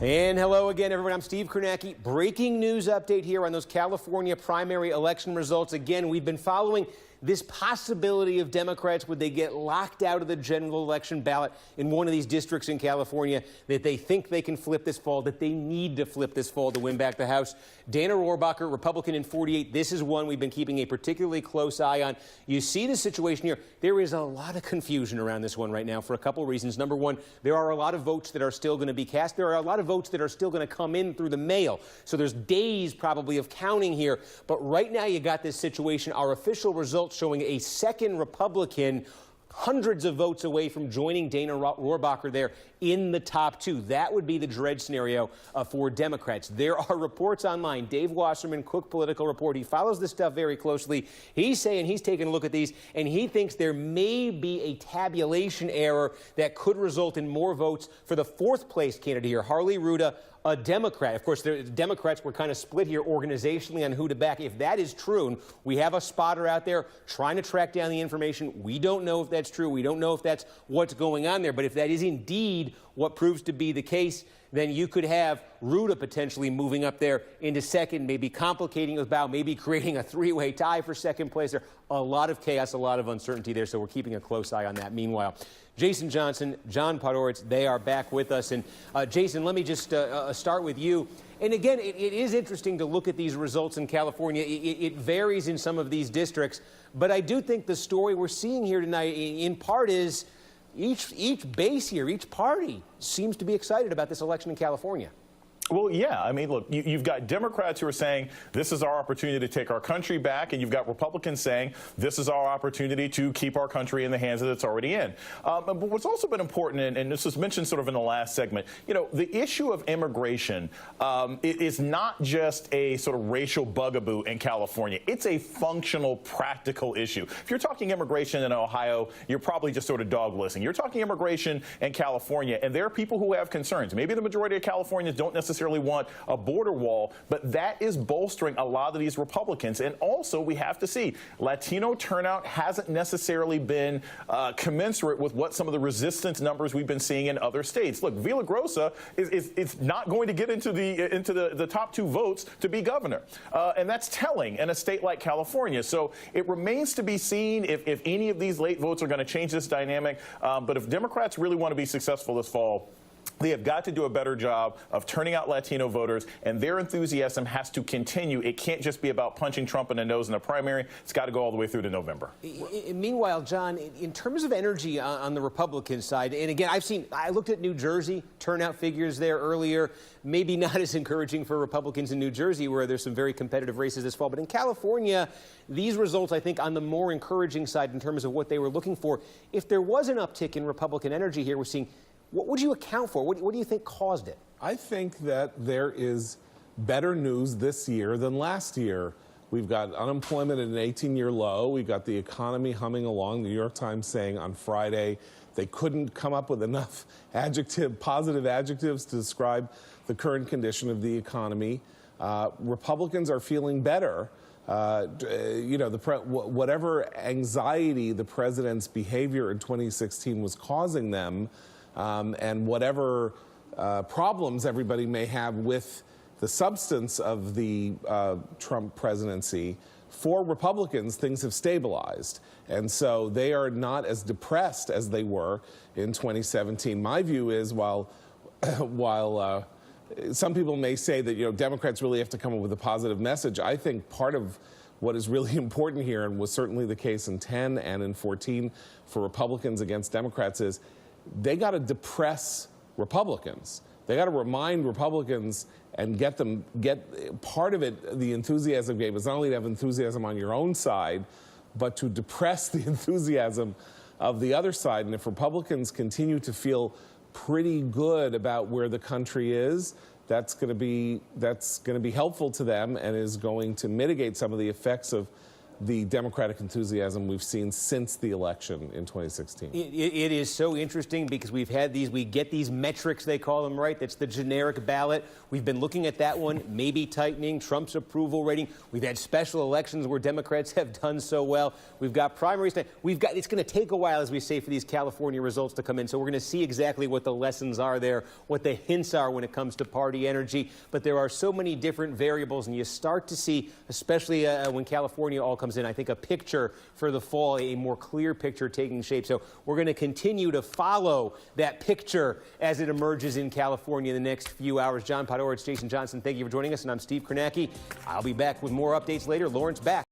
And hello again, everyone. I'm Steve Kornacki. Breaking news update here on those California primary election results. Again, we've been following this possibility of Democrats, would they get locked out of the general election ballot in one of these districts in California that they think they can flip this fall, that they need to flip this fall to win back the House. Dana Rohrabacher, Republican in 48. This is one we've been keeping a particularly close eye on. You see the situation here. There is a lot of confusion around this one right now for a couple reasons. Number one, there are a lot of votes that are still going to be cast. There are a lot of votes that are still going to come in through the mail. So there's days probably of counting here. But right now you got this situation. Our official results showing a second Republican hundreds of votes away from joining Dana Rohrabacher there in the top two. That would be the dread scenario for Democrats. There are reports online. Dave Wasserman, Cook Political Report, he follows this stuff very closely. He's saying he's taking a look at these, and he thinks there may be a tabulation error that could result in more votes for the fourth place candidate here, Harley Ruda, a Democrat. Of course, the Democrats were kind of split here organizationally on who to back. If that is true, and we have a spotter out there trying to track down the information, we don't know if that's true. We don't know if that's what's going on there. But if that is indeed what proves to be the case, then you could have Ruda potentially moving up there into second, maybe complicating the bout, maybe creating a three-way tie for second place there. A lot of chaos, a lot of uncertainty there, so we're keeping a close eye on that. Meanwhile, Jason Johnson, John Podhoretz, they are back with us. And Jason, let me just start with you. And again, it is interesting to look at these results in California. It varies in some of these districts. But I do think the story we're seeing here tonight, in part, is each base here, each party seems to be excited about this election in California. Well, yeah. I mean, look, you've got Democrats who are saying this is our opportunity to take our country back, and you've got Republicans saying this is our opportunity to keep our country in the hands that it's already in. But what's also been important, and this was mentioned sort of in the last segment, you know, the issue of immigration is not just a sort of racial bugaboo in California. It's a functional, practical issue. If you're talking immigration in Ohio, you're probably just sort of dog whistling. You're talking immigration in California, and there are people who have concerns. Maybe the majority of Californians don't necessarily want a border wall, but that is bolstering a lot of these Republicans. And also, we have to see, Latino turnout hasn't necessarily been commensurate with what some of the resistance numbers we've been seeing in other states. Look, Villagrosa is not going to get into the top two votes to be governor, and that's telling in a state like California. So it remains to be seen if any of these late votes are going to change this dynamic. But if Democrats really want to be successful this fall, they have got to do a better job of turning out Latino voters, and their enthusiasm has to continue. It can't just be about punching Trump in the nose in the primary. It's got to go all the way through to November. Meanwhile, John, in terms of energy on the Republican side, and again, I looked at New Jersey, turnout figures there earlier, maybe not as encouraging for Republicans in New Jersey, where there's some very competitive races this fall. But in California, these results, I think, on the more encouraging side in terms of what they were looking for. If there was an uptick in Republican energy here, we're seeing, what would you account for? What do you think caused it? I think that there is better news this year than last year. We've got unemployment at an 18-year low. We've got the economy humming along. The New York Times saying on Friday they couldn't come up with enough positive adjectives to describe the current condition of the economy. Republicans are feeling better. You know, whatever anxiety the president's behavior in 2016 was causing them, and whatever problems everybody may have with the substance of the Trump presidency, for Republicans, things have stabilized. And so they are not as depressed as they were in 2017. My view is, while some people may say that, you know, Democrats really have to come up with a positive message, I think part of what is really important here, and was certainly the case in 10 and in 14 for Republicans against Democrats, is they got to depress Republicans. They got to remind Republicans and get part of it. The enthusiasm game is not only to have enthusiasm on your own side, but to depress the enthusiasm of the other side. And if Republicans continue to feel pretty good about where the country is, that's going to be helpful to them, and is going to mitigate some of the effects of the Democratic enthusiasm we've seen since the election in 2016. It is so interesting because we get these metrics, they call them, right? That's the generic ballot. We've been looking at that one, maybe tightening Trump's approval rating. We've had special elections where Democrats have done so well. We've got primaries. It's going to take a while, as we say, for these California results to come in. So we're going to see exactly what the lessons are there, what the hints are when it comes to party energy. But there are so many different variables, and you start to see, especially when California all comes in, I think a picture for the fall, a more clear picture taking shape. So we're going to continue to follow that picture as it emerges in California in the next few hours. John Podhoretz, Jason Johnson, thank you for joining us. And I'm Steve Kornacki. I'll be back with more updates later. Lawrence back.